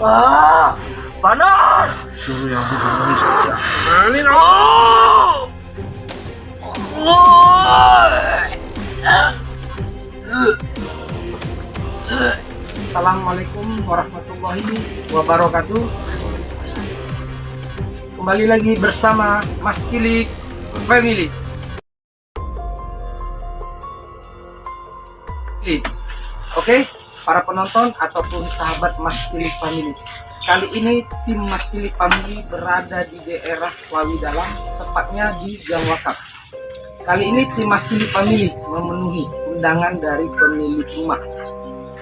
Wah, panas. Suruh yang dibunuh saja. Berlin. Oh. Assalamualaikum warahmatullahi wabarakatuh. Kembali lagi bersama Mas Cilik Family. Oke, para penonton ataupun sahabat Mas Cilik Family. Kali ini tim Mas Cilik Family berada di daerah Wawi Dalam, tepatnya di Gang Wakaf. Kali ini tim Mas Cilik Family memenuhi undangan dari pemilik rumah.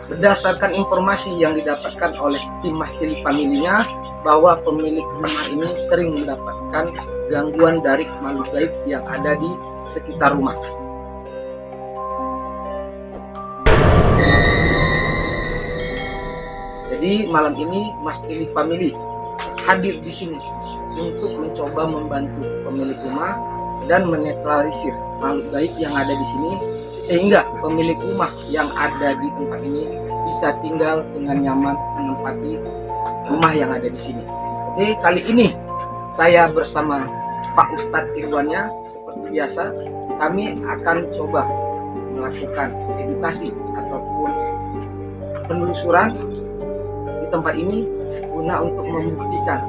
Berdasarkan informasi yang didapatkan oleh tim Mas Cilik Family-nya, bahwa pemilik rumah ini sering mendapatkan gangguan dari makhluk gaib yang ada di sekitar rumah. Jadi malam ini Mas Cilik Family hadir di sini untuk mencoba membantu pemilik rumah dan menetralisir makhluk gaib yang ada di sini, sehingga pemilik rumah yang ada di tempat ini bisa tinggal dengan nyaman menempati rumah yang ada di sini. Oke, kali ini saya bersama Pak Ustadz Irwannya, seperti biasa kami akan coba melakukan edukasi ataupun penelusuran di tempat ini guna untuk membuktikan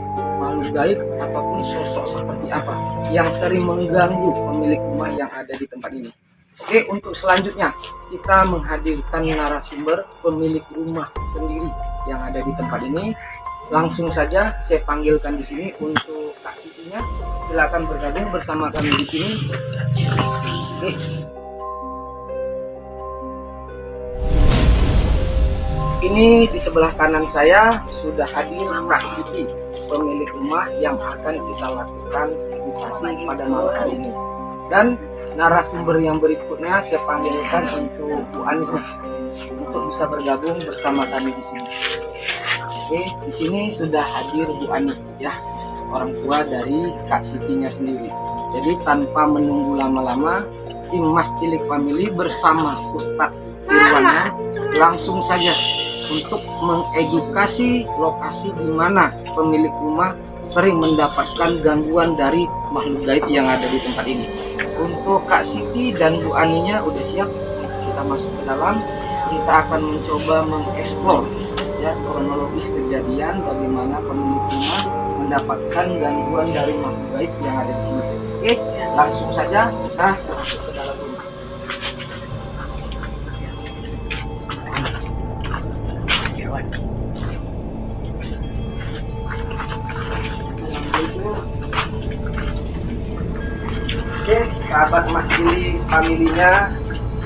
makhluk gaib ataupun sosok seperti apa yang sering mengganggu pemilik rumah yang ada di tempat ini. Oke, untuk selanjutnya kita menghadirkan narasumber pemilik rumah sendiri yang ada di tempat ini. Langsung saja saya panggilkan di sini untuk Kak Sitinya. Silakan bergabung bersama kami di sini. Oke. Ini di sebelah kanan saya sudah hadir Kak Siti, pemilik rumah yang akan kita lakukan edukasi pada malam hari ini. Dan narasumber yang berikutnya saya panggilkan untuk Bu Ani untuk bisa bergabung bersama kami di sini. Oke, di sini sudah hadir Bu Ani ya, orang tua dari Kak Sitinya sendiri. Jadi tanpa menunggu lama-lama, tim Mas Cilik Family bersama Ustadz Irwannya langsung saja untuk mengedukasi lokasi di mana pemilik rumah sering mendapatkan gangguan dari makhluk gaib yang ada di tempat ini. Untuk Kak Siti dan Bu Aninya udah siap, kita masuk ke dalam. Kita akan mencoba mengeksplor ya kronologis kejadian bagaimana pemilik rumah mendapatkan gangguan dari makhluk gaib yang ada di sini. Oke, langsung saja kita masuk ke dalam rumah. Oke, sahabat Mas Cilik Family-nya,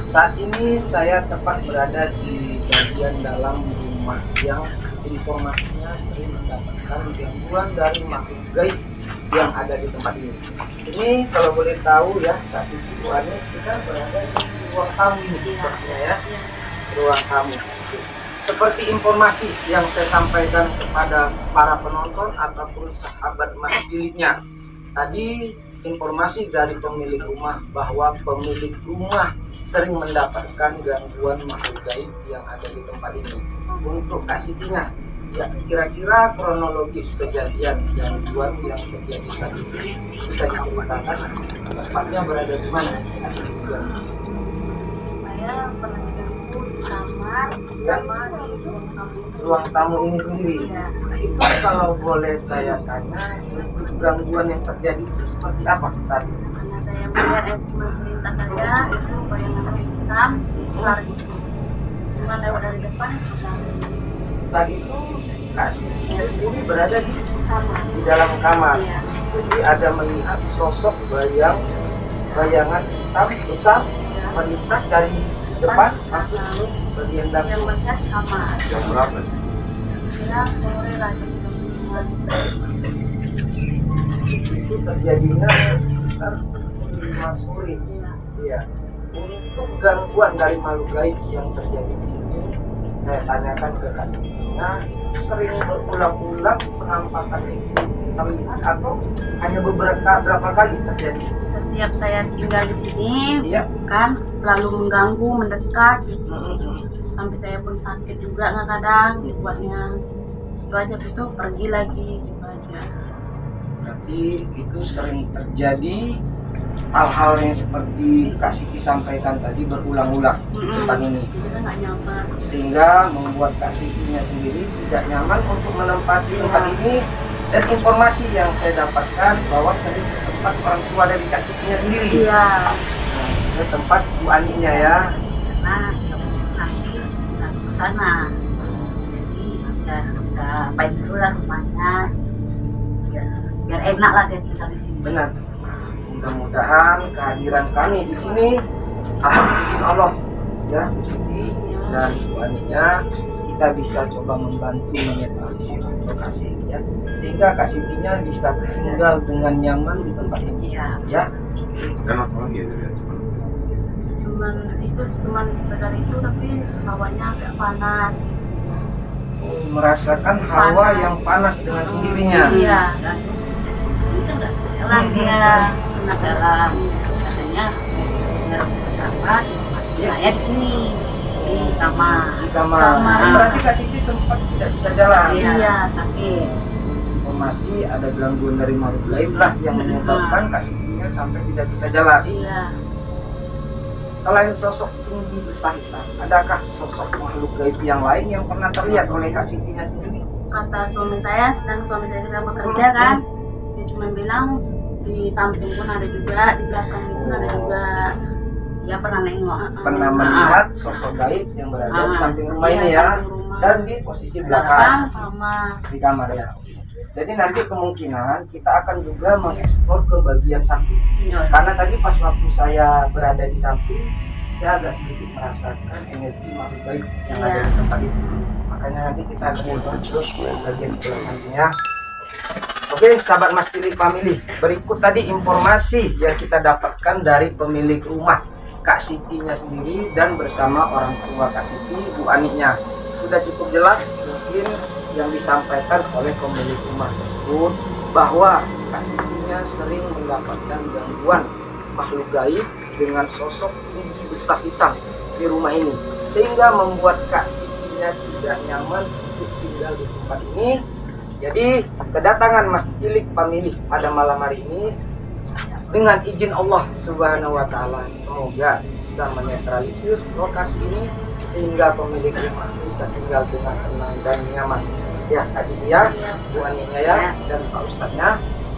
saat ini saya tepat berada di bagian dalam rumah yang informasinya sering mendapatkan gangguan dari makhluk gaib yang ada di tempat ini. Ini kalau boleh tahu ya, Kak Siti, Bu Ani, kita berada di ruang tamu ini sepertinya ya, ruang tamu. Seperti informasi yang saya sampaikan kepada para penonton ataupun sahabat Mas Ciliknya, tadi informasi dari pemilik rumah bahwa pemilik rumah sering mendapatkan gangguan makhluk gaib yang ada di tempat ini. Untuk Kak Sitinya, ya kira-kira kronologis kejadian gangguan yang terjadi saat ini bisa diceritakan tepatnya berada di mana? Kak Siti, saya pernah diganggu di kamar sama di ruang tamu ini sendiri. Nah, itu kalau boleh saya tanya, gangguan yang terjadi itu seperti apa saat itu? karena saya melihat air cuma selintas saja, itu bayangan hitam besar gitu, cuma lewat dari depan Saat itu Kak Sitinya sendiri berada di kamar. dalam kamar. Iya. Jadi ada melihat sosok bayangan hitam besar melintas dari depan masuk ke bagian Yang dapur. melihat kamar. Jam berapa? Kira sore lah jam 2. Itu terjadinya sekitar 5 sore. Iya. Iya. Untuk gangguan dari makhluk gaib yang terjadi di sini, saya tanyakan ke Kak Sitinya, sering berulang-ulang penampakan itu kali atau hanya berapa kali terjadi? Setiap saya tinggal di sini, Iya. kan selalu mengganggu, mendekat gitu. Sampai saya pun sakit juga nggak kadang buatnya. Itu aja, terus tuh pergi lagi gitu aja. Berarti itu sering terjadi hal-hal yang seperti Kak Siti sampaikan tadi berulang-ulang di tempat ini, Kita nggak nyaman. sehingga membuat Kak Sitinya sendiri tidak nyaman untuk menempati tempat ini. Dan informasi yang saya dapatkan bahwa sering ke tempat orang tua dari Kak Sitinya sendiri, Iya. ke tempat Bu Aninya ya. Nah, nanti nggak ke sana. Jadi udah baik dulu lah rumahnya. Biar enak lah dia tinggal di sini. Benar. Mudah-mudahan kehadiran kami di sini atas izin Allah ya Bu Siti dan Bu Aninya, kita bisa coba membantu menetralisir lokasi ini ya, sehingga Kak Sitinya bisa tinggal dengan nyaman di tempat ini Iya. ya. Dan apa lagi ya? Cuman sekedar itu, tapi hawanya agak panas. Merasakan hawa yang panas dengan sendirinya. Iya. Dan itu nggak jalan dia kena dalam katanya berapa masih saya di sini di kamar. Di kamar. Berarti Kak Siti sempat tidak bisa jalan. Iya, sakit. Informasi ada gangguan dari makhluk gaib lah yang menyebabkan Kak Sitinya sampai tidak bisa jalan. Iya. Selain sosok tinggi besar hitam, adakah sosok makhluk gaib yang lain yang pernah terlihat oleh Kak Sitinya sendiri? Kata suami saya, sedang suami saya sedang bekerja kan, dia cuma bilang di samping pun ada juga, di belakang pun ada juga. Dia pernah nengok. Pernah melihat sosok gaib yang berada di samping rumah ini ya, samping rumah. dan di posisi Belakang belakang kamar. di kamar ya. Jadi nanti kemungkinan kita akan juga mengeksplor ke bagian samping. Iya. Karena tadi pas waktu saya berada di samping, saya agak sedikit merasakan energi makhluk gaib yang ada di tempat itu. Makanya nanti kita akan coba ke bagian sebelah sampingnya. Oke, sahabat Mas Cilik Family, berikut tadi informasi yang kita dapatkan dari pemilik rumah Kak Sitinya sendiri dan bersama orang tua Kak Siti, Bu Aninya. Sudah cukup jelas mungkin yang disampaikan oleh pemilik rumah tersebut bahwa Kak Sitinya sering mendapatkan gangguan makhluk gaib dengan sosok tinggi besar hitam di rumah ini, sehingga membuat Kak Sitinya tidak nyaman untuk tinggal di tempat ini. Jadi kedatangan Mas Cilik Family pada malam hari ini dengan izin Allah Subhanahu wa Ta'ala, semoga bisa menetralisir lokasi ini sehingga pemilik rumah bisa tinggal dengan tenang dan nyaman. Ya, Kak Siti ya, Bu Aninya ya, dan Pak Ustadznya.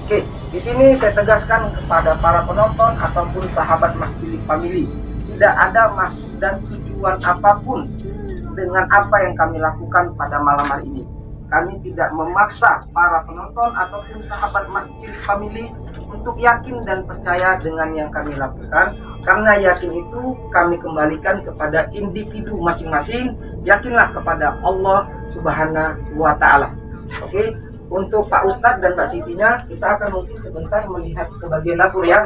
Oke, di sini saya tegaskan kepada para penonton ataupun sahabat Mas Cilik Family, tidak ada maksud dan tujuan apapun dengan apa yang kami lakukan pada malam hari ini. Kami tidak memaksa para penonton ataupun sahabat Mas Cilik Family untuk yakin dan percaya dengan yang kami lakukan, karena yakin itu kami kembalikan kepada individu masing-masing. Yakinlah kepada Allah Subhanahu wa Ta'ala. Oke, untuk Pak Ustadz dan Mbak Sitinya, kita akan mungkin sebentar melihat ke bagian dapur ya,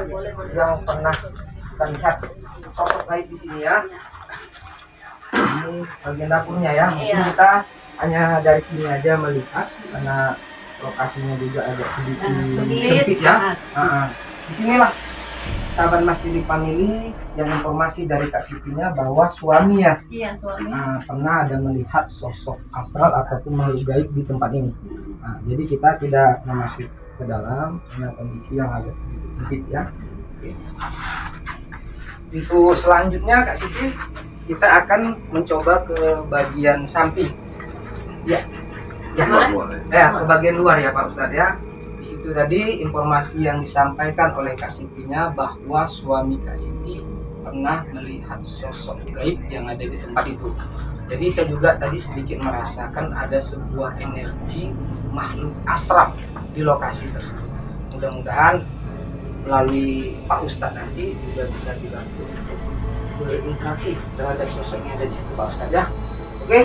yang pernah kita lihat sosok gaib di sini ya. Ini bagian dapurnya ya. Mungkin kita hanya dari sini aja melihat karena lokasinya juga agak sedikit sempit ya. Disinilah sahabat Mas Cilik Family yang informasi dari Kak Sitinya bahwa suaminya Iya, suami. pernah ada melihat sosok astral ataupun makhluk gaib di tempat ini. Jadi kita tidak memasuki ke dalam karena kondisi yang agak sedikit sempit ya. Oke. Untuk selanjutnya Kak Siti, kita akan mencoba ke bagian samping. Ya, ke bagian luar ya Pak Ustadz ya. Di situ tadi informasi yang disampaikan oleh Kak Sitinya bahwa suami Kak Siti pernah melihat sosok gaib yang ada di tempat itu. Jadi saya juga tadi sedikit merasakan ada sebuah energi makhluk astral di lokasi tersebut. Mudah-mudahan melalui Pak Ustadz nanti juga bisa dibantu untuk berinteraksi terhadap sosok yang ada di situ Pak Ustadz ya. Oke,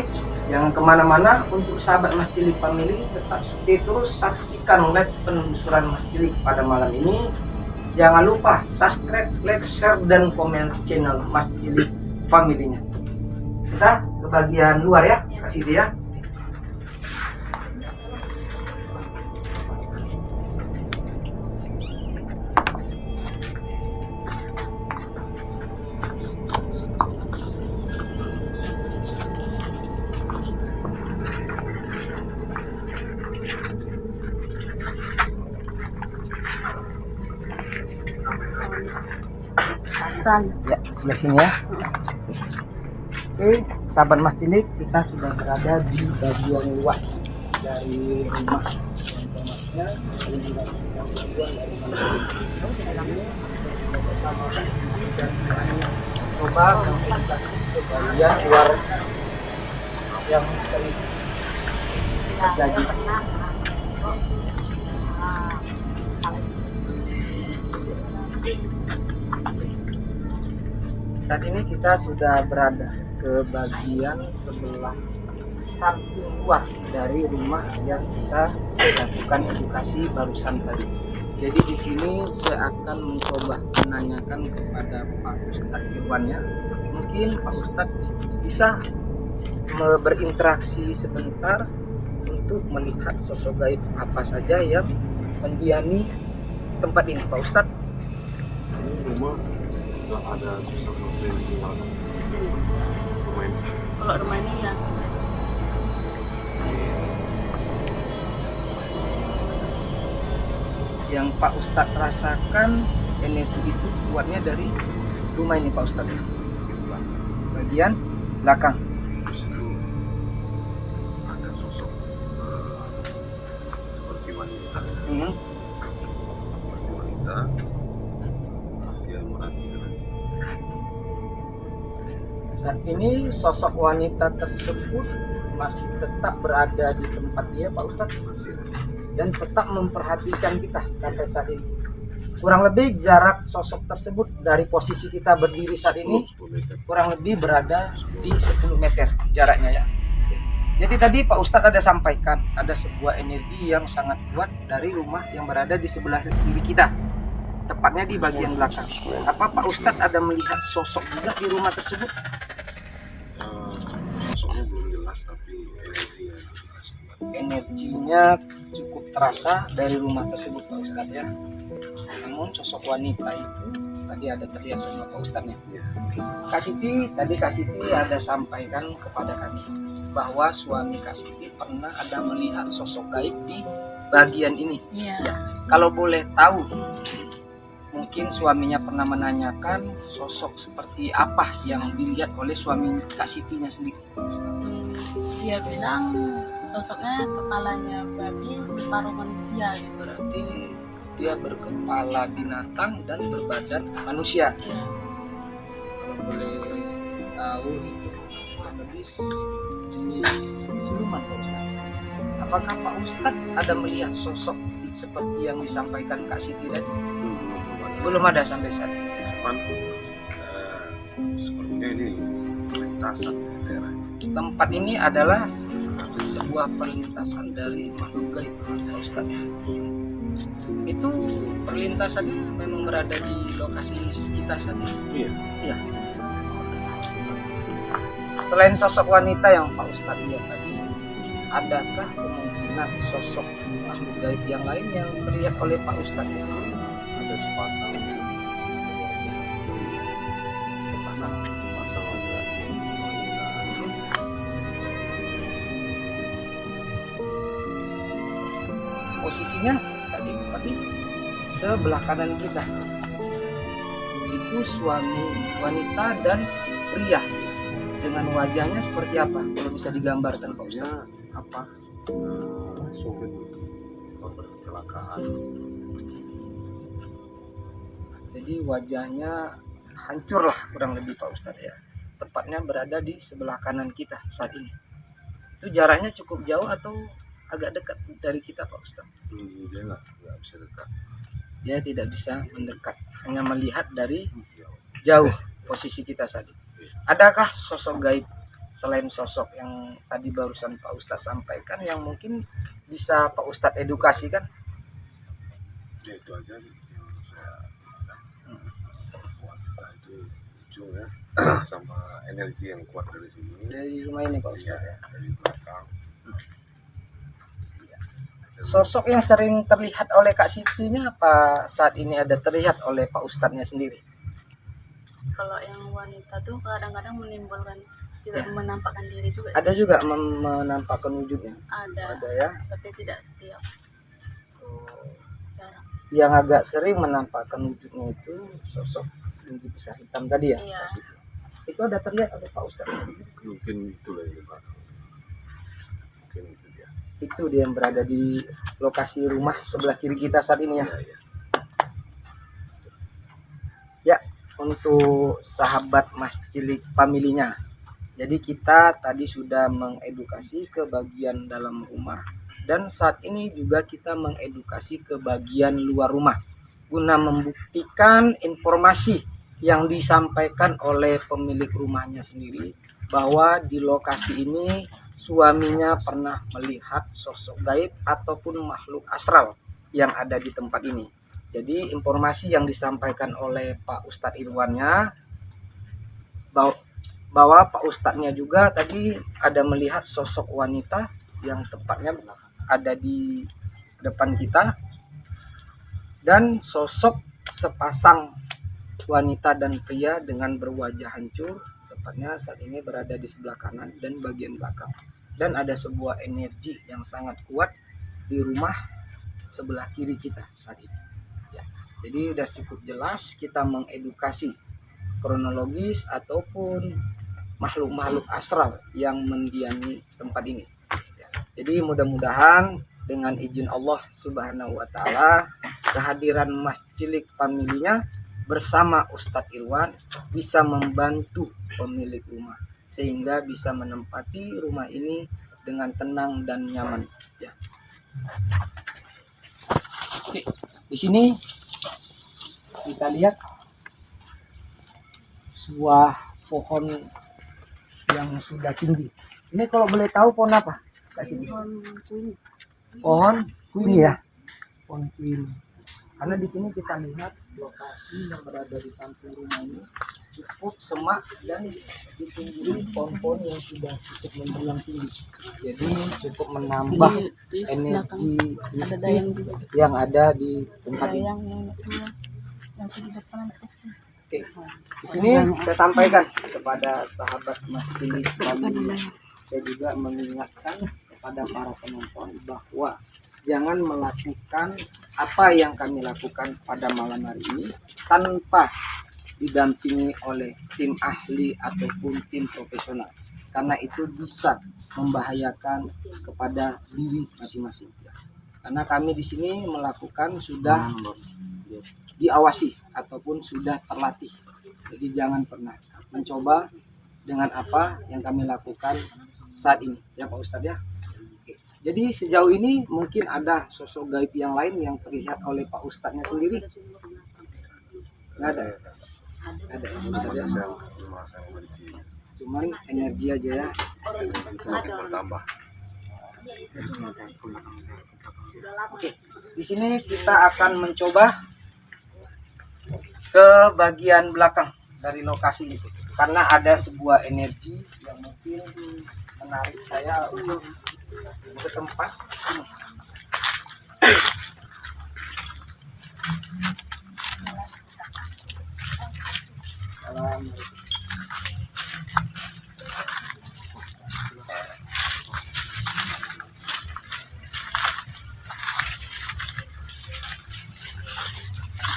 jangan kemana-mana. Untuk sahabat Mas Cilik Family, tetap stay terus saksikan live penelusuran Mas Cilik pada malam ini. Jangan lupa subscribe, like, share, dan komen channel Mas Cilik Family-nya. Kita ke bagian luar ya, Kak Siti ya. Hasan. Ya, sebelah sini ya. Oke, sahabat Mas Cilik, kita sudah berada di bagian luar dari rumah Masnya. Ini juga bagian dari coba komunikasi ke bagian luar yang sering terjadi. Saat ini kita sudah berada ke bagian sebelah samping luar dari rumah yang kita lakukan edukasi barusan tadi. Jadi di sini saya akan mencoba menanyakan kepada Pak Ustadz Irwannya. Mungkin Pak Ustadz bisa berinteraksi sebentar untuk melihat sosok gaib apa saja yang mendiami tempat ini, Pak Ustadz. Ini rumah nggak ada sosok-sosok yang tinggal rumah ini. Kalau rumah ini ya Yang Pak Ustadz rasakan energi itu kuatnya dari rumah ini, Pak Ustadz. Bagian belakang. Di situ ada sosok seperti wanita. Seperti wanita. Dia merhatikan. Saat ini sosok wanita tersebut masih tetap berada di tempat dia, Pak Ustadz, Masih dan tetap memperhatikan kita sampai saat ini. Kurang lebih jarak sosok tersebut dari posisi kita berdiri saat ini 10 meter. kurang lebih berada di 10 meter jaraknya ya. Jadi tadi Pak Ustadz ada sampaikan ada sebuah energi yang sangat kuat dari rumah yang berada di sebelah kiri kita, tepatnya di bagian belakang. Apa Pak Ustadz ada melihat sosok juga di rumah tersebut? Sosoknya belum jelas tapi energinya jelas. Energinya cukup terasa dari rumah tersebut, Pak Ustadz ya. Namun sosok wanita itu tadi ada terlihat sama Pak Ustadznya. Ya. Kak Siti, tadi Kak Siti ada sampaikan kepada kami bahwa suami Kak Siti pernah ada melihat sosok gaib di bagian ini. iya. Ya, kalau boleh tahu, mungkin suaminya pernah menanyakan sosok seperti apa yang dilihat oleh suami Kak Sitinya sendiri. Dia bilang sosoknya kepalanya babi separuh manusia gitu. Berarti dia berkepala binatang dan berbadan manusia. Kalau boleh tahu itu kurang lebih jenis siluman, Pak Ustadz. Apakah Pak Ustadz ada melihat sosok seperti yang disampaikan Kak Siti tadi? Belum ada sampai saat ini. Cuman sepertinya ini lintasan daerah. Tempat ini adalah sebuah perlintasan dari makhluk gaib, Pak Ustadz. Itu perlintasannya memang berada di lokasi kita saat ini. Iya. Iya. Selain sosok wanita yang Pak Ustadz lihat tadi, adakah kemungkinan sosok makhluk gaib yang lain yang terlihat oleh Pak Ustadz sendiri? Ada sepasang laki-laki wanita. Posisinya saat ini tadi sebelah kanan kita itu suami wanita dan pria dengan wajahnya seperti apa kalau bisa digambarkan Pak Ya, Ustadz? apa? Sopir korban kecelakaan. Jadi wajahnya hancur lah kurang lebih Pak Ustadz ya. Tepatnya berada di sebelah kanan kita saat ini. Itu jaraknya cukup jauh atau agak dekat dari kita Pak Ustadz? Dia nggak bisa dekat. Dia tidak bisa mendekat, hanya melihat dari jauh posisi kita saat ini. Adakah sosok gaib selain sosok yang tadi barusan Pak Ustadz sampaikan yang mungkin bisa Pak Ustadz edukasikan? Ya itu aja yang saya wanita itu lucu ya. Sama energi yang kuat dari sini. Dari rumah ini Pak Iya, Ustadz ya. dari belakang. Sosok yang sering terlihat oleh Kak Sitinya apa saat ini ada terlihat oleh Pak Ustadznya sendiri? Kalau yang wanita tuh kadang-kadang menimbulkan juga Ya. menampakkan diri juga. Ada juga menampakkan wujudnya. Ada, Ada ya. tapi tidak setiap jarang. yang agak sering menampakkan wujudnya itu sosok tinggi besar hitam tadi ya. Iya. Itu ada terlihat oleh Pak Ustadz. Mungkin itulah ini Pak. Mungkin itu dia. Itu dia yang berada di lokasi rumah sebelah kiri kita saat ini ya. Ya. Ya, untuk sahabat Mas Cilik familinya. Jadi kita tadi sudah mengedukasi ke bagian dalam rumah dan saat ini juga kita mengedukasi ke bagian luar rumah guna membuktikan informasi yang disampaikan oleh pemilik rumahnya sendiri bahwa di lokasi ini suaminya pernah melihat sosok gaib ataupun makhluk astral yang ada di tempat ini. Jadi informasi yang disampaikan oleh Pak Ustadz Irwannya bahwa Pak Ustadznya juga tadi ada melihat sosok wanita yang tepatnya ada di depan kita dan sosok sepasang wanita dan pria dengan berwajah hancur tepatnya saat ini berada di sebelah kanan dan bagian belakang, dan ada sebuah energi yang sangat kuat di rumah sebelah kiri kita saat ini ya. Jadi sudah cukup jelas kita mengedukasi kronologis ataupun makhluk-makhluk astral yang mendiami tempat ini ya. Jadi mudah-mudahan dengan izin Allah Subhanahu wa Ta'ala, kehadiran Mas Cilik familinya bersama Ustadz Irwan bisa membantu pemilik rumah sehingga bisa menempati rumah ini dengan tenang dan nyaman ya. Oke, di sini kita lihat sebuah pohon yang sudah tinggi. Ini kalau boleh tahu pohon apa? Kasih. Pohon kuini ya, pohon kuini. Karena di sini kita lihat lokasi yang berada di samping rumah ini cukup semak dan ditumbuhi pohon-pohon yang sudah cukup menjulang tinggi. Jadi cukup menambah energi mistis yang ada di tempat ini. Oke, di sini saya sampaikan kepada sahabat Mas Cilik family, saya juga mengingatkan kepada para penonton bahwa jangan melakukan apa yang kami lakukan pada malam hari ini tanpa didampingi oleh tim ahli ataupun tim profesional, karena itu bisa membahayakan kepada diri masing-masing. Karena kami di sini melakukan sudah diawasi ataupun sudah terlatih, jadi jangan pernah mencoba dengan apa yang kami lakukan saat ini ya Pak Ustadz ya. Jadi sejauh ini mungkin ada sosok gaib yang lain yang terlihat oleh Pak Ustadznya sendiri? Nggak ada. Ada ya Ustadz ya. Cuman energi aja ya. Semakin bertambah. Oke, di sini kita akan mencoba ke bagian belakang dari lokasi itu karena ada sebuah energi yang mungkin menarik saya untuk ke tempat ini.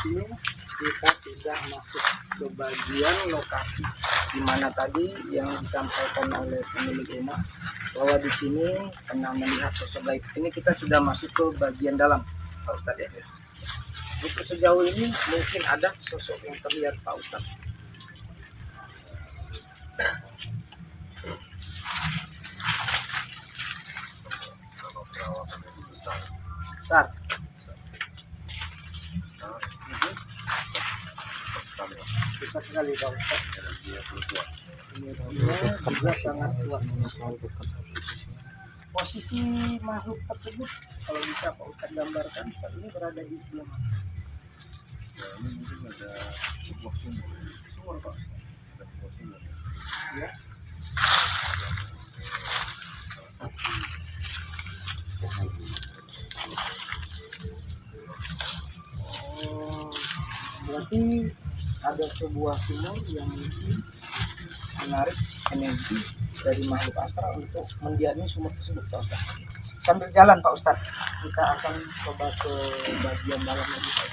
Ini kita sudah masuk ke bagian lokasi di mana tadi yang disampaikan oleh pemilik rumah bahwa di sini pernah melihat sosok gaib. Ini kita sudah masuk ke bagian dalam Pak Ustadz ya. Untuk sejauh ini mungkin ada sosok yang terlihat Pak Ustadz. Besar. Besar sekali Pak Ustadz. Ini juga sangat kuat. Posisi makhluk tersebut kalau bisa Pak Ustadz gambarkan saat ini berada di sebelah mana? Ini mungkin ada sebuah sumur. Sumur Pak. Ada sebuah sumur. Ya. Oh, berarti ada sebuah sumur yang mungkin menarik energi dari makhluk astral untuk mendiami sumur tersebut Pak Ustadz. sambil jalan Pak Ustadz, kita akan coba ke bagian dalam lagi Pak.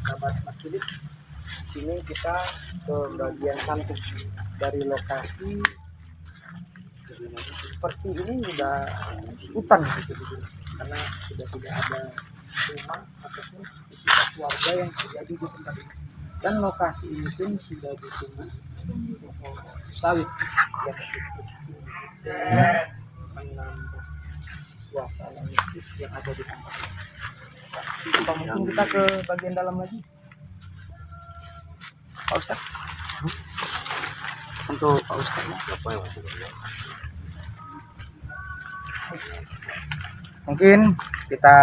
Sahabat Mas Philip, sini kita ke bagian samping dari lokasi seperti ini udah hutan gitu, karena sudah tidak ada rumah ataupun aktivitas warga yang terjadi di tempat ini, dan lokasi ini pun sudah ditumbuh sawit yang cukup tinggi, sehingga menambah suasana mistis yang ada di tempat ini. Pak, mungkin kita ke bagian dalam lagi Pak Ustadz. Untuk Pak Ustadz Siapa yang masuk? mungkin kita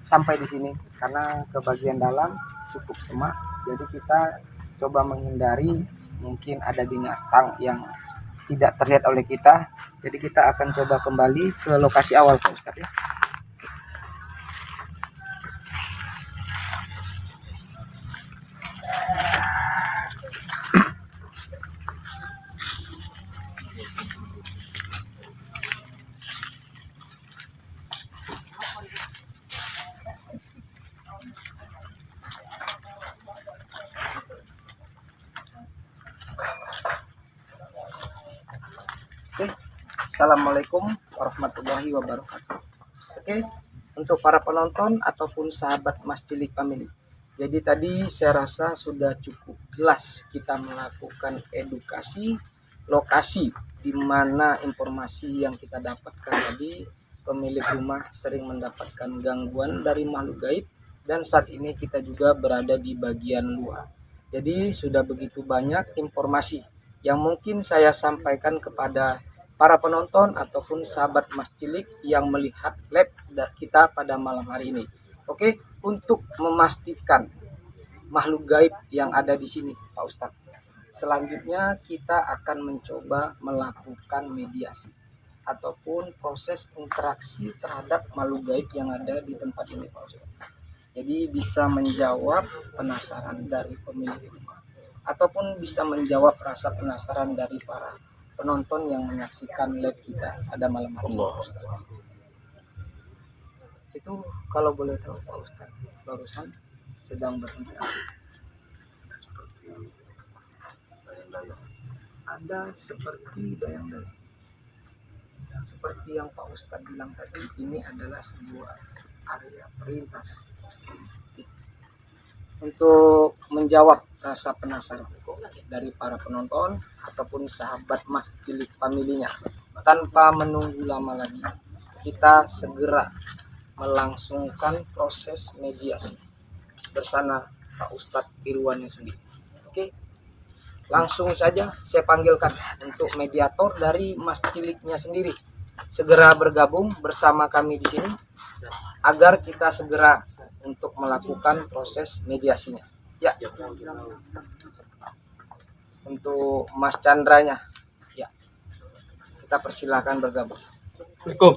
sampai di sini karena ke bagian dalam cukup semak, jadi kita coba menghindari mungkin ada binatang yang tidak terlihat oleh kita, jadi kita akan coba kembali ke lokasi awal Pak Ustadz ya. Oke, Assalamualaikum warahmatullahi wabarakatuh. Oke, untuk para penonton ataupun sahabat Mas Cilik Family, jadi tadi saya rasa sudah cukup jelas kita melakukan edukasi lokasi di mana informasi yang kita dapatkan tadi, pemilik rumah sering mendapatkan gangguan dari makhluk gaib, dan saat ini kita juga berada di bagian luar. Jadi sudah begitu banyak informasi yang mungkin saya sampaikan kepada para penonton ataupun sahabat Mas Cilik yang melihat lab kita pada malam hari ini. Oke, untuk memastikan makhluk gaib yang ada di sini Pak Ustadz, selanjutnya kita akan mencoba melakukan mediasi ataupun proses interaksi terhadap makhluk gaib yang ada di tempat ini Pak Ustadz. Jadi bisa menjawab penasaran dari pemilik rumah ataupun bisa menjawab rasa penasaran dari para penonton yang menyaksikan live kita pada malam hari ini. Itu kalau boleh tahu Pak Ustadz, barusan sedang berinteraksi seperti dayang-dayang, ada seperti dayang-dayang. Seperti yang Pak Ustadz bilang tadi, ini adalah sebuah area perlintasan. Untuk menjawab rasa penasaran dari para penonton ataupun sahabat Mas Cilik Family-nya, tanpa menunggu lama lagi, kita segera melangsungkan proses mediasi bersama Pak Ustadz Irwannya sendiri. Oke, langsung saja saya panggilkan untuk mediator dari Mas Ciliknya sendiri segera bergabung bersama kami di sini agar kita segera untuk melakukan proses mediasinya. Ya, untuk Mas Chandranya, ya, kita persilakan bergabung. Assalamualaikum.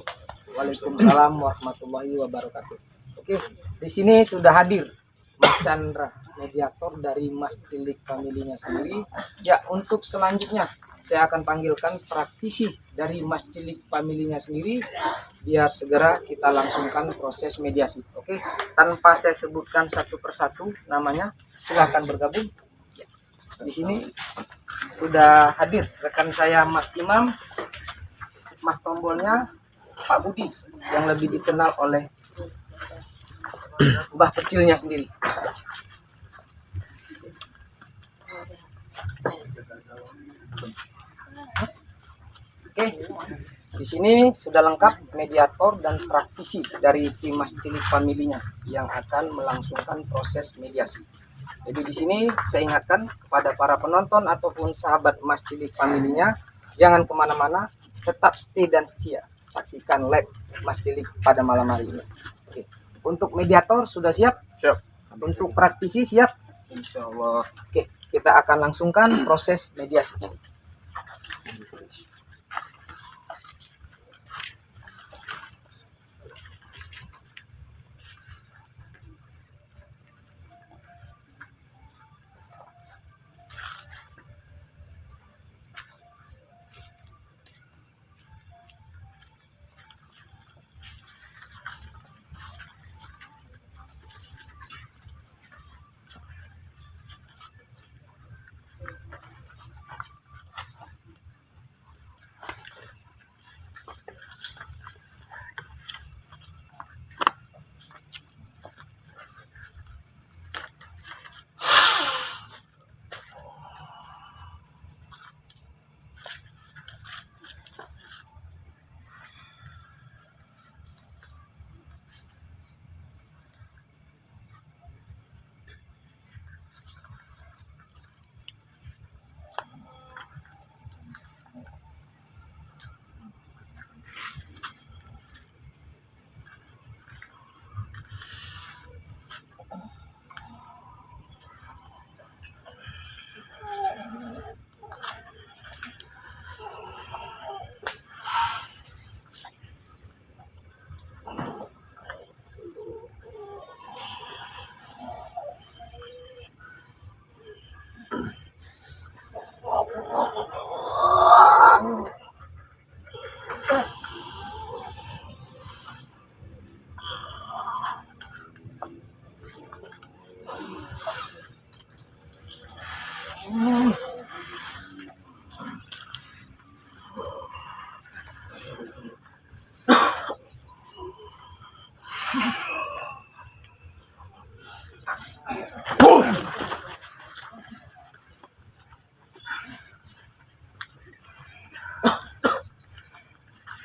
Waalaikumsalam warahmatullahi wabarakatuh. Oke, di sini sudah hadir Mas Chandra, mediator dari Mas Cilik Family-nya sendiri. Ya, untuk selanjutnya saya akan panggilkan praktisi dari Mas Cilik Family-nya sendiri biar segera kita langsungkan proses mediasi. Oke, tanpa saya sebutkan satu persatu namanya, silahkan bergabung. Ya, di sini sudah hadir rekan saya Mas Imam, Mas Tombolnya Pak Budi yang lebih dikenal oleh Mbah Pecilnya sendiri. Oke, di sini sudah lengkap mediator dan praktisi dari tim Mas Cilik Family-nya yang akan melangsungkan proses mediasi. Jadi di sini saya ingatkan kepada para penonton ataupun sahabat Mas Cilik Family-nya, jangan kemana-mana, tetap stay dan setia saksikan live Mas Cilik pada malam hari ini. Oke. Untuk mediator sudah siap? Siap. Untuk praktisi siap? Insya Allah. Oke, kita akan langsungkan proses mediasi.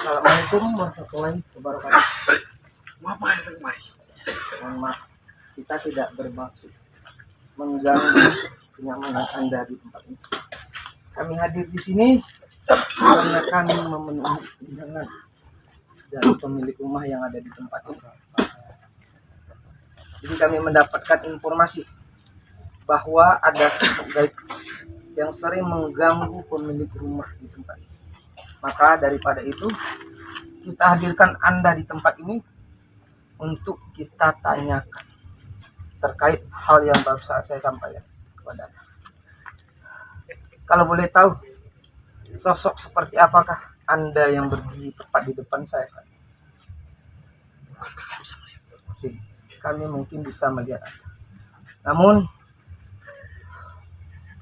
Assalamualaikum warahmatullahi wabarakatuh. Mohon maaf, kita tidak bermaksud mengganggu kenyamanan Anda di tempat ini. Kami hadir di sini karena kami memenuhi undangan dari pemilik rumah yang ada di tempat ini. Jadi kami mendapatkan informasi bahwa ada sosok gaib yang sering mengganggu pemilik rumah di tempat ini. Maka daripada itu, kita hadirkan Anda di tempat ini untuk kita tanyakan terkait hal yang baru saya sampaikan kepada Anda. Kalau boleh tahu, sosok seperti apakah Anda yang berdiri tepat di depan saya saat ini? Oke, kami mungkin bisa melihat Anda. Namun,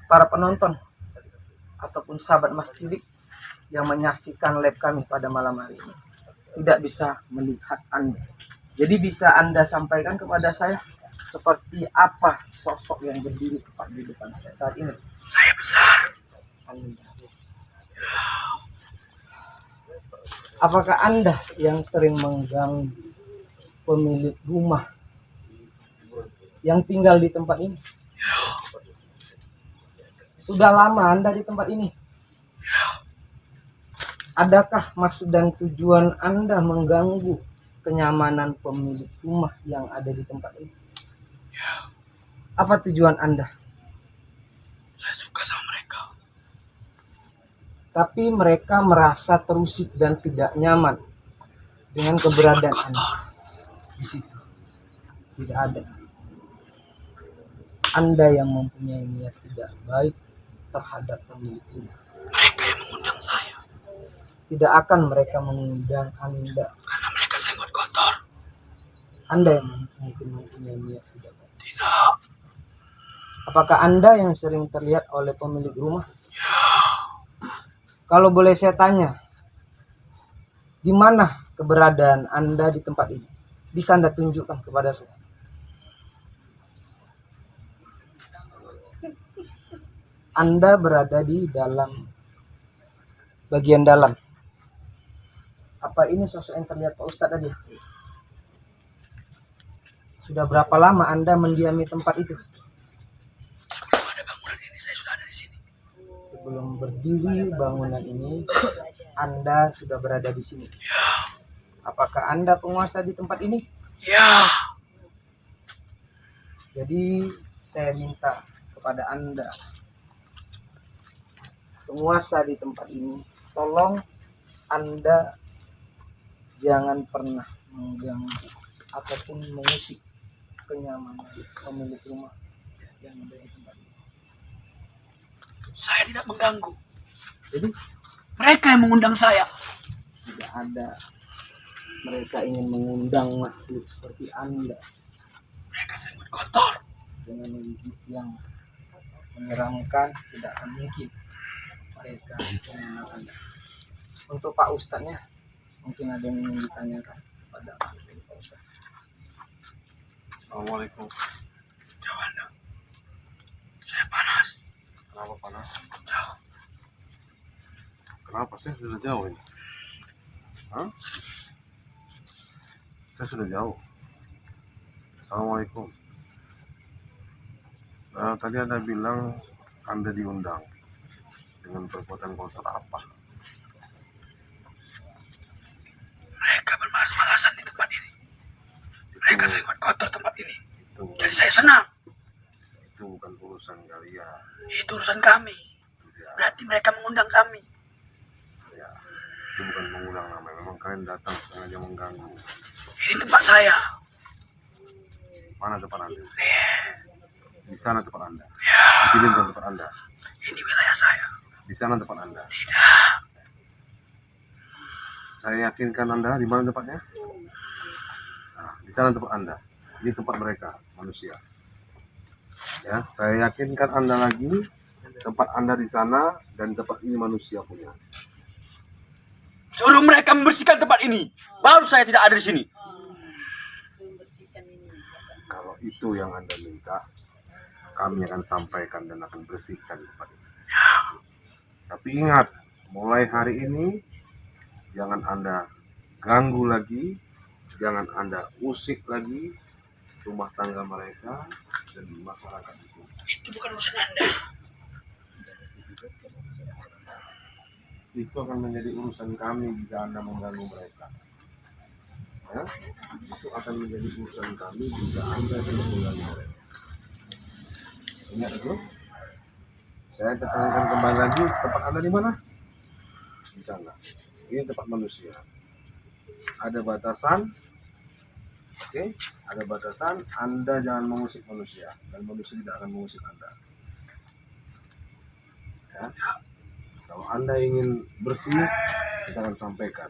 para penonton ataupun sahabat Mas Cilik yang menyaksikan live kami pada malam hari ini tidak bisa melihat Anda. Jadi bisa Anda sampaikan kepada saya seperti apa sosok yang berdiri tepat di depan saya saat ini? Saya besar. Anda besar. Apakah Anda yang sering mengganggu pemilik rumah yang tinggal di tempat ini? Sudah lama Anda di tempat ini? Adakah maksud dan tujuan Anda mengganggu kenyamanan pemilik rumah yang ada di tempat ini? Apa tujuan Anda? Saya suka sama mereka. Tapi mereka merasa terusik dan tidak nyaman dengan keberadaan Anda di situ. Tidak ada. Anda yang mempunyai niat tidak baik terhadap pemilik rumah. Mereka yang mengundang saya. Tidak akan mereka mengundang Anda. Karena mereka sengot kotor. Anda yang mungkin mempunyai niat tidak baik. Tidak. Apakah Anda yang sering terlihat oleh pemilik rumah? Kalau boleh saya tanya, di mana keberadaan Anda di tempat ini? Bisa Anda tunjukkan kepada saya? Anda berada di dalam bagian dalam. Apa ini sosok yang terlihat Pak Ustadz tadi? Sudah berapa lama Anda mendiami tempat itu? Sebelum ada bangunan ini, saya sudah ada di sini. Sebelum berdiri bangunan ini, Anda sudah berada di sini. Apakah Anda penguasa di tempat ini? Ya. Jadi saya minta kepada Anda penguasa di tempat ini, tolong Anda jangan pernah mengganggu ataupun mengusik kenyamanan pemilik rumah yang ada di tempat ini. Saya tidak mengganggu. Jadi Mereka yang mengundang saya. tidak ada mereka ingin mengundang makhluk seperti Anda Mereka sangat kotor. dengan wujud yang menyeramkan. Tidak akan mungkin mereka mengenal Anda. Untuk Pak Ustadznya, mungkin ada yang ingin ditanyakan pada Pak Ustadz. Assalamualaikum. Jawab. Saya panas. Kenapa panas? Jauh. Kenapa saya sudah jauh ini? Hah? Saya sudah jauh. Assalamualaikum. Nah, tadi Anda bilang Anda diundang dengan perbuatan kotor apa? Mereka bermalas-malasan di tempat ini. Mereka Itu, sangat kotor tempat ini. itu, Jadi saya senang. itu bukan urusan kalian. Itu urusan kami. Ya, Berarti mereka mengundang kami. ya. Itu bukan mengundang namanya. Memang kalian datang sengaja mengganggu. Ini tempat saya. Mana tempat Anda? Nih, Di sana tempat Anda. ya, Di sini bukan tempat Anda. ini wilayah saya. Di sana tempat Anda. Tidak. Saya yakinkan Anda di mana tempatnya? Nah, di sana tempat Anda. Ini tempat mereka, manusia. Ya, saya yakinkan Anda lagi tempat Anda di sana dan tempat ini manusia punya. Suruh mereka membersihkan tempat ini. Baru saya tidak ada di sini. Kalau itu yang Anda minta, kami akan sampaikan dan akan bersihkan tempat ini. Tapi ingat, mulai hari ini jangan Anda ganggu lagi, jangan Anda usik lagi rumah tangga mereka dan masyarakat di sini. Itu bukan urusan Anda. Itu akan menjadi urusan kami jika Anda mengganggu mereka. Ya, itu akan menjadi urusan kami jika Anda tidak mengganggu mereka. Ingat itu. Saya tekankan kembali lagi, tempat Anda di mana? Di sana. Ini tempat manusia. Ada batasan. Oke, ada batasan. Anda jangan mengusik manusia dan manusia tidak akan mengusik Anda. Ya. Kalau Anda ingin bersih, kita akan sampaikan.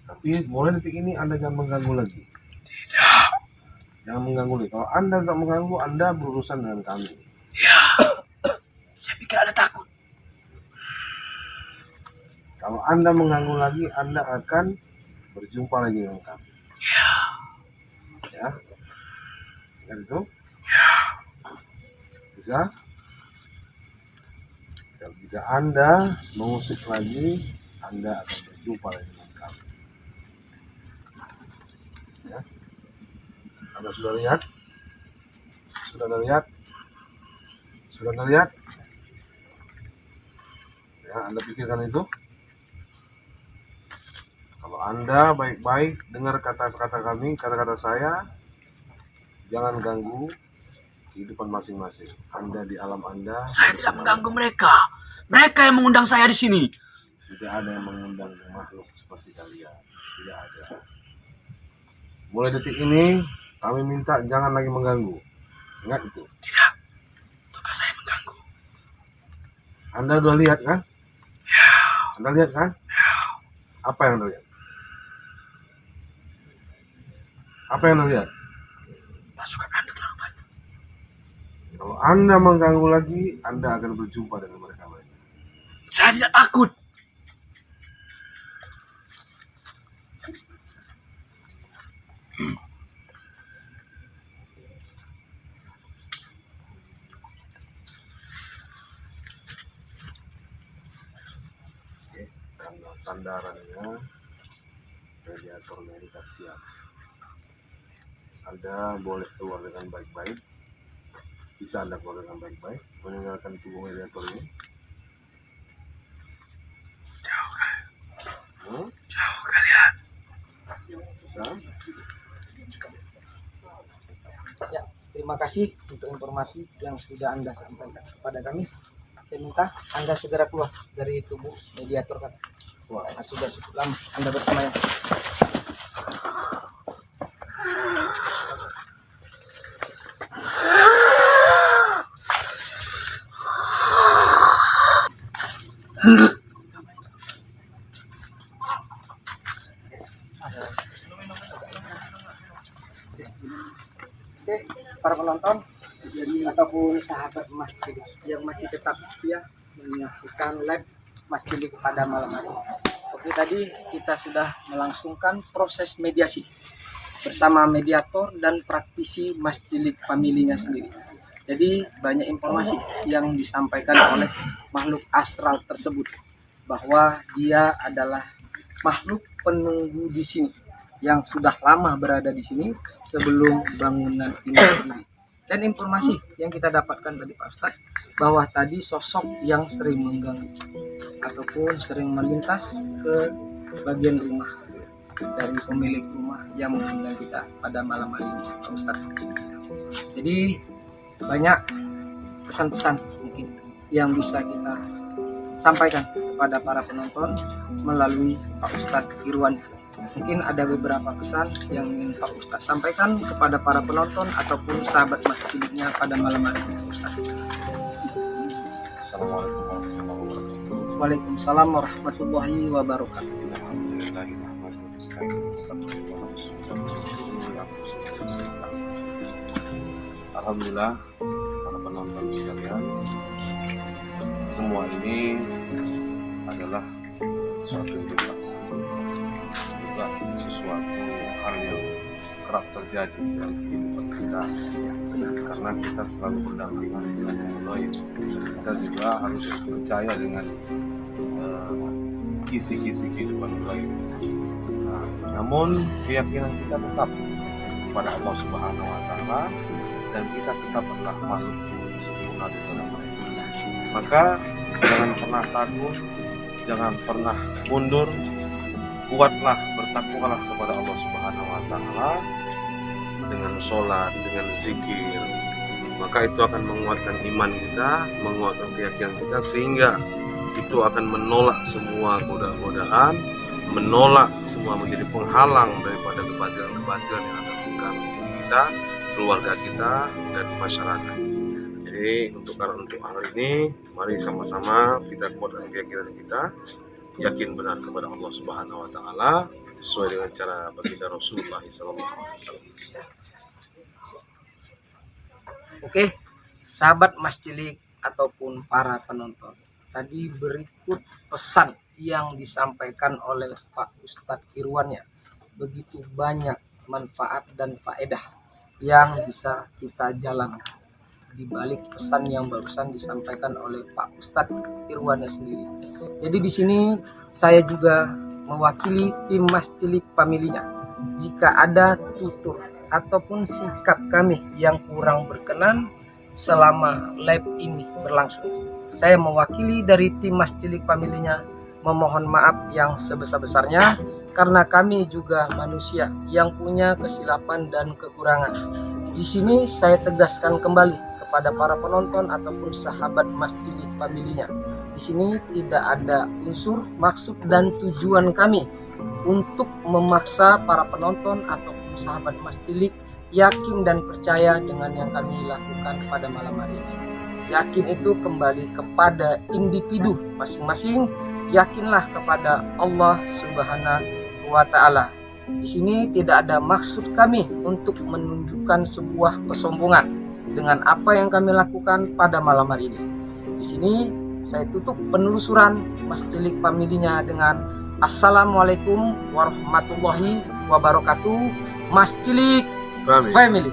Tapi mulai detik ini Anda jangan mengganggu lagi. Tidak. Jangan mengganggu lagi. Kalau Anda tidak mengganggu, Anda berurusan dengan kami. Ya. Saya pikir Anda takut. Kalau Anda mengganggu lagi, Anda akan berjumpa lagi dengan kami. Ya. Ya, ingat itu. Ya. Bisa. Dan jika Anda mengusik lagi, Anda akan berjumpa lagi dengan kami. Ya. Anda sudah lihat? Sudah Anda lihat? Sudah Anda lihat? Ya, Anda pikirkan itu. Kalau Anda baik-baik dengar kata-kata kami, kata-kata saya, jangan ganggu kehidupan masing-masing. Anda di alam Anda. Saya tidak mengganggu mereka. Mereka yang mengundang saya di sini. Tidak ada yang mengundang makhluk seperti kalian. Tidak ada. Mulai detik ini, kami minta jangan lagi mengganggu. Ingat itu. Tidak. Tugas saya mengganggu. Anda sudah lihat kan? Ya. Anda lihat kan? Apa yang Anda lihat? Apa yang Anda lihat? Pasukan Anda terlalu banyak. Kalau Anda mengganggu lagi, Anda akan berjumpa dengan mereka. Saya tidak takut. Oke, karena sandarannya radiatornya ini siap. Anda boleh keluar dengan baik-baik. Bisa Anda keluar dengan baik-baik, meninggalkan tubuh radiator ini. Jauh kali. Hmm? Jauh kalian. Bisa. Ya, terima kasih untuk informasi yang sudah Anda sampaikan kepada kami. saya minta Anda segera keluar dari tubuh mediator kan. Wah, sudah cukup lama Anda bersama ya. Oke, para penonton ataupun sahabat Mas Cilik yang masih tetap setia menyaksikan live Mas Cilik pada malam hari. Oke, tadi kita sudah melangsungkan proses mediasi bersama mediator dan praktisi Mas Cilik familinya sendiri. Jadi banyak informasi yang disampaikan oleh makhluk astral tersebut bahwa dia adalah makhluk penunggu di sini yang sudah lama berada di sini sebelum bangunan ini sendiri. Dan informasi yang kita dapatkan tadi Pak Ustadz bahwa tadi sosok yang sering mengganggu ataupun sering melintas ke bagian rumah dari pemilik rumah yang mengundang kita pada malam hari ini Pak Ustadz. Jadi banyak pesan-pesan mungkin yang bisa kita sampaikan kepada para penonton melalui Pak Ustadz Irwan. Mungkin ada beberapa pesan yang ingin Pak Ustadz sampaikan kepada para penonton ataupun sahabat Mas Ciliknya pada malam hari ini Pak Ustadz. Assalamualaikum warahmatullahi wabarakatuh. Waalaikumsalam warahmatullahi wabarakatuh. Alhamdulillah para penonton sekalian, semua ini adalah suatu edukasi, juga sesuatu hal yang kerap terjadi dalam kehidupan kita, karena kita selalu berdampingan dengan yang lain. Kita juga harus percaya dengan kisi-kisi kehidupan lain. Namun keyakinan kita tetap kepada Allah Subhanahu Wa Taala, dan kita tetap adalah makhluk yang sempurna di dalam mereka. Maka jangan pernah takut, jangan pernah mundur, kuatlah, bertakwalah kepada Allah Subhanahu Wa Taala dengan sholat, dengan zikir. Maka itu akan menguatkan iman kita, menguatkan keyakinan kita, sehingga itu akan menolak semua godaan, menolak semua menjadi penghalang daripada kebatilan-kebatilan yang ada di kita, keluarga kita, dan masyarakat. Jadi untuk hal ini, mari sama-sama kita kuatkan keyakinan kita, yakin benar kepada Allah Subhanahu Wa Taala sesuai dengan cara baginda Rasulullah SAW. Oke, sahabat Mas Cilik ataupun para penonton, tadi berikut pesan yang disampaikan oleh Pak Ustadz Irwannya. Begitu banyak manfaat dan faedah yang bisa kita jalankan di balik pesan yang barusan disampaikan oleh Pak Ustadz Irwannya sendiri. Jadi di sini saya juga mewakili tim Mas Cilik familinya. Jika ada tutur ataupun sikap kami yang kurang berkenan selama live ini berlangsung, saya mewakili dari tim Mas Cilik familinya memohon maaf yang sebesar-besarnya, karena kami juga manusia yang punya kesilapan dan kekurangan. Di sini saya tegaskan kembali kepada para penonton ataupun sahabat Mas Cilik familinya. Di sini tidak ada unsur, maksud dan tujuan kami untuk memaksa para penonton ataupun sahabat Mas Cilik yakin dan percaya dengan yang kami lakukan pada malam hari ini. Yakin itu kembali kepada individu masing-masing. Yakinlah kepada Allah Subhanahu Wa Taala. Di sini tidak ada maksud kami untuk menunjukkan sebuah kesombongan dengan apa yang kami lakukan pada malam hari ini. Di sini saya tutup penelusuran Mas Cilik familinya dengan Assalamualaikum warahmatullahi wabarakatuh. Mas Cilik Family.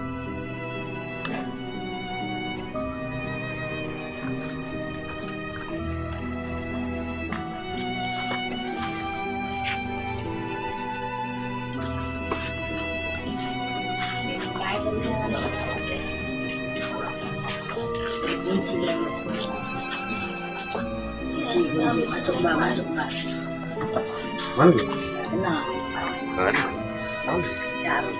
Masuk mbak. Mana? Enak. Mana? Cari.